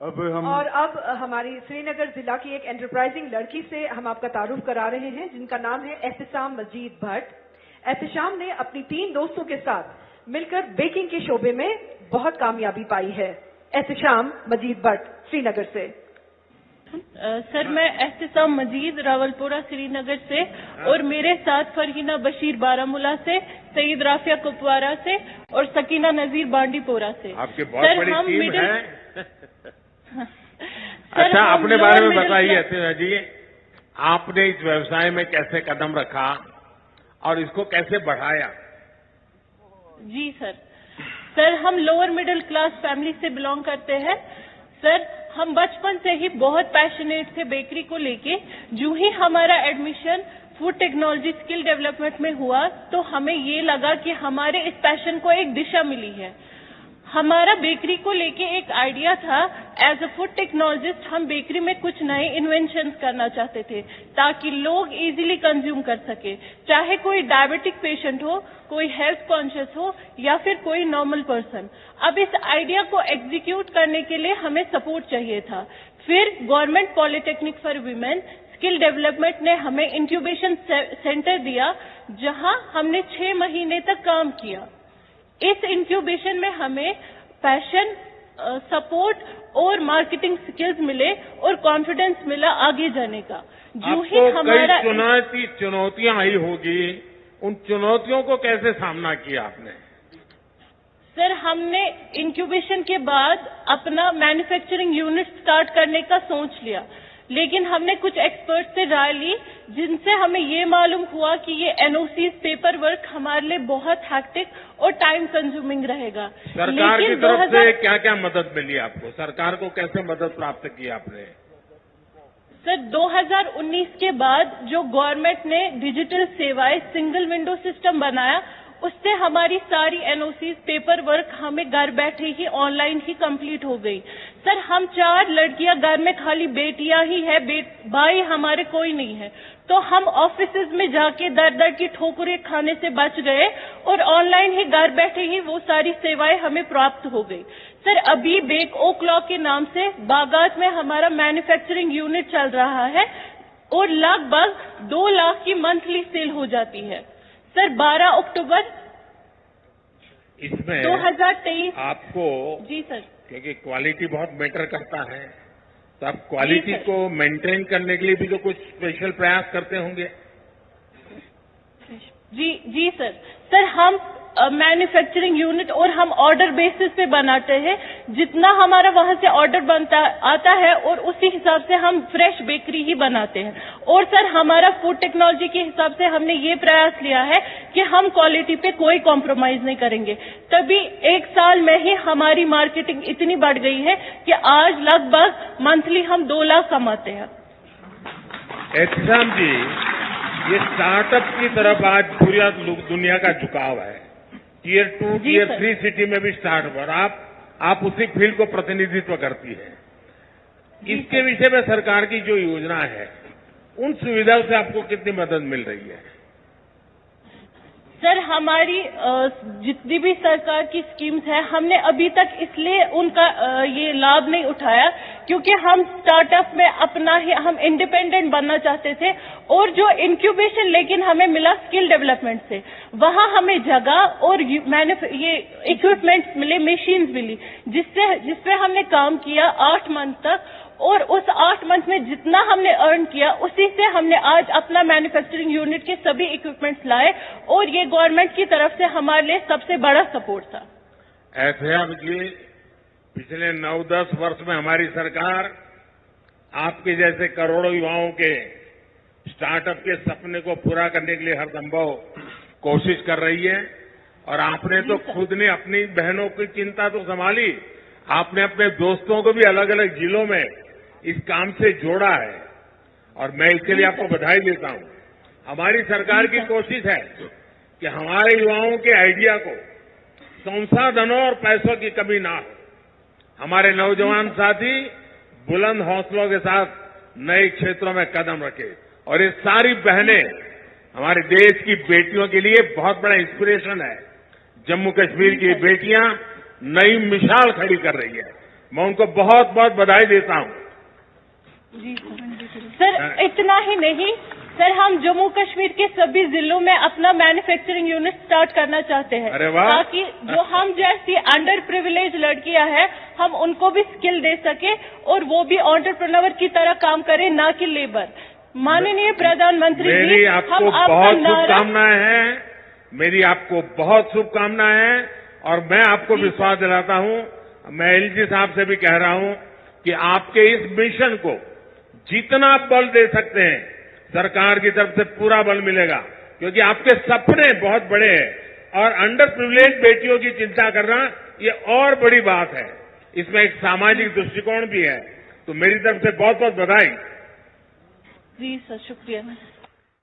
अब हमारी श्रीनगर जिला की एक एंटरप्राइजिंग लड़की से हम आपका तारुफ करा रहे हैं, जिनका नाम है एहतिशाम मजीद भट्ट। एहतिशाम ने अपनी 3 दोस्तों के साथ मिलकर बेकिंग के शोबे में बहुत कामयाबी पाई है। एहतिशाम मजीद भट्ट, श्रीनगर से। सर, मैं एहतिशाम मजीद रावलपुरा श्रीनगर से, और मेरे साथ फरहीना बशीर बारामूला से, सईद राफिया कुपवारा से और सकीना नजीर बांडीपोरा से। आपकी बहुत बड़ी टीम है। सर, अच्छा, अपने बारे में बताइए जी, आपने इस व्यवसाय में कैसे कदम रखा और इसको कैसे बढ़ाया? जी सर, हम लोअर मिडिल क्लास फैमिली से बिलोंग करते हैं। सर, हम बचपन से ही बहुत पैशनेट थे बेकरी को लेके। जो ही हमारा admission food technology skill development में हुआ तो हमें ये लगा कि हमारे इस पैशन को एक दिशा मिली है। हमारा बेकरी को लेके एक आइडिया था। एज अ फूड टेक्नोलॉजिस्ट हम बेकरी में कुछ नए इन्वेंशंस करना चाहते थे ताकि लोग इजीली कंज्यूम कर सके, चाहे कोई डायबिटिक पेशेंट हो, कोई हेल्थ कॉन्शियस हो या फिर कोई नॉर्मल पर्सन। अब इस आइडिया को एग्जीक्यूट करने के लिए हमें सपोर्ट चाहिए था। फिर government polytechnic for women skill development ने हमें इंक्यूबेशन सेंटर दिया, जहां हमने 6 महीने तक काम किया। इस इंक्यूबेशन में हमें पैशन, सपोर्ट और मार्केटिंग स्किल्स मिले और कॉन्फिडेंस मिला आगे जाने का। जो ही हमारा कई चुनौतियां आई होगी, उन चुनौतियों को कैसे सामना किया आपने? सर, हमने इंक्यूबेशन के बाद अपना मैन्युफैक्चरिंग यूनिट स्टार्ट करने का सोच लिया, लेकिन हमने कुछ एक्सपर्ट से राय ली, जिनसे हमें ये मालूम हुआ कि ये एनओसी पेपर वर्क हमारे लिए बहुत हैक्टिक और टाइम कंज्यूमिंग रहेगा। सरकार की तरफ से क्या क्या मदद मिली आपको? सरकार को कैसे मदद प्राप्त की आपने? सर, 2019 के बाद जो गवर्नमेंट ने डिजिटल सेवाएं सिंगल विंडो सिस्टम बनाया, उससे हमारी सारी एनओसी पेपर वर्क हमें घर बैठे ही ऑनलाइन ही कंप्लीट हो गई। सर, हम 4 लड़कियां घर में, खाली बेटियां ही है, भाई हमारे कोई नहीं है, तो हम ऑफिसेज में जाके दर दर की ठोकरें खाने से बच गए और ऑनलाइन ही घर बैठे ही वो सारी सेवाएं हमें प्राप्त हो गई। सर, अभी बेक ओ क्लॉक के नाम से बागात में हमारा मैन्युफैक्चरिंग यूनिट चल रहा है और लगभग 2 लाख की मंथली सेल हो जाती है। सर, 12 अक्टूबर इसमें 2023 आपको, जी सर, क्योंकि क्वालिटी बहुत मैटर करता है, तो आप क्वालिटी को मेंटेन करने के लिए भी तो कुछ स्पेशल प्रयास करते होंगे। जी सर, हम मैन्युफैक्चरिंग यूनिट और हम ऑर्डर बेसिस पे बनाते हैं। जितना हमारा वहां से ऑर्डर आता है और उसी हिसाब से हम फ्रेश बेकरी ही बनाते हैं। और सर, हमारा फूड टेक्नोलॉजी के हिसाब से हमने ये प्रयास लिया है कि हम क्वालिटी पे कोई कॉम्प्रोमाइज नहीं करेंगे। तभी 1 साल में ही हमारी मार्केटिंग इतनी बढ़ गई है कि आज लगभग मंथली हम 2 लाख कमाते हैं। एहतिशाम जी, ये स्टार्टअप की तरफ आज पूरी दुनिया का झुकाव है। Tier 2, Tier 3 सिटी में भी स्टार्टअप, और आप उसी फील्ड को प्रतिनिधित्व करती है। इसके विषय में सरकार की जो योजना है, उन सुविधाओं से आपको कितनी मदद मिल रही है? सर, हमारी जितनी भी सरकार की स्कीम्स है, हमने अभी तक इसलिए उनका ये लाभ नहीं उठाया क्योंकि हम स्टार्टअप में अपना ही हम इंडिपेंडेंट बनना चाहते थे। और जो इंक्यूबेशन लेकिन हमें मिला स्किल डेवलपमेंट से, वहां हमें जगह और ये इक्विपमेंट्स मिले, मशीन्स मिली, जिसपे हमने काम किया 8 मंथ तक। और उस 8 मंथ में जितना हमने अर्न किया, उसी से हमने आज अपना मैन्युफैक्चरिंग यूनिट के सभी इक्विपमेंट्स लाए, और ये गवर्नमेंट की तरफ से हमारे लिए सबसे बड़ा सपोर्ट था। एहतिशाम जी, पिछले 9-10 वर्ष में हमारी सरकार आपके जैसे करोड़ों युवाओं के स्टार्टअप के सपने को पूरा करने के लिए हर संभव कोशिश कर रही है। और आपने तो खुद ने अपनी बहनों की चिंता तो संभाली, आपने अपने दोस्तों को भी अलग अलग जिलों में इस काम से जोड़ा है, और मैं इसके लिए आपको बधाई देता हूं। हमारी सरकार की कोशिश है कि हमारे युवाओं के आइडिया को संसाधनों और पैसों की कमी ना हो। हमारे नौजवान साथी बुलंद हौसलों के साथ नए क्षेत्रों में कदम रखें, और ये सारी बहनें हमारे देश की बेटियों के लिए बहुत बड़ा इंस्पिरेशन है। जम्मू कश्मीर की बेटियां नई मिसाल खड़ी कर रही है। मैं उनको बहुत बहुत बधाई देता हूं। जी सर, इतना ही नहीं सर, हम जम्मू कश्मीर के सभी जिलों में अपना मैन्युफैक्चरिंग यूनिट स्टार्ट करना चाहते हैं। अरे वाह! ताकि जो हम जैसी अंडर प्रिविलेज लड़कियां हैं, हम उनको भी स्किल दे सके और वो भी एंटरप्रेन्योर की तरह काम करें, ना कि लेबर। माननीय प्रधानमंत्री जी, मेरी आपको बहुत शुभकामनाएं हैं, मेरी आपको बहुत शुभकामनाएं हैं और मैं आपको विश्वास दिलाता हूं, मैं एलजी साहब से भी कह रहा हूं कि आपके इस मिशन को जितना बल दे सकते हैं, सरकार की तरफ से पूरा बल मिलेगा, क्योंकि आपके सपने बहुत बड़े हैं और अंडर प्रिविलेज बेटियों की चिंता करना ये और बड़ी बात है। इसमें एक सामाजिक दृष्टिकोण भी है। तो मेरी तरफ से बहुत बहुत बधाई। जी सर, शुक्रिया।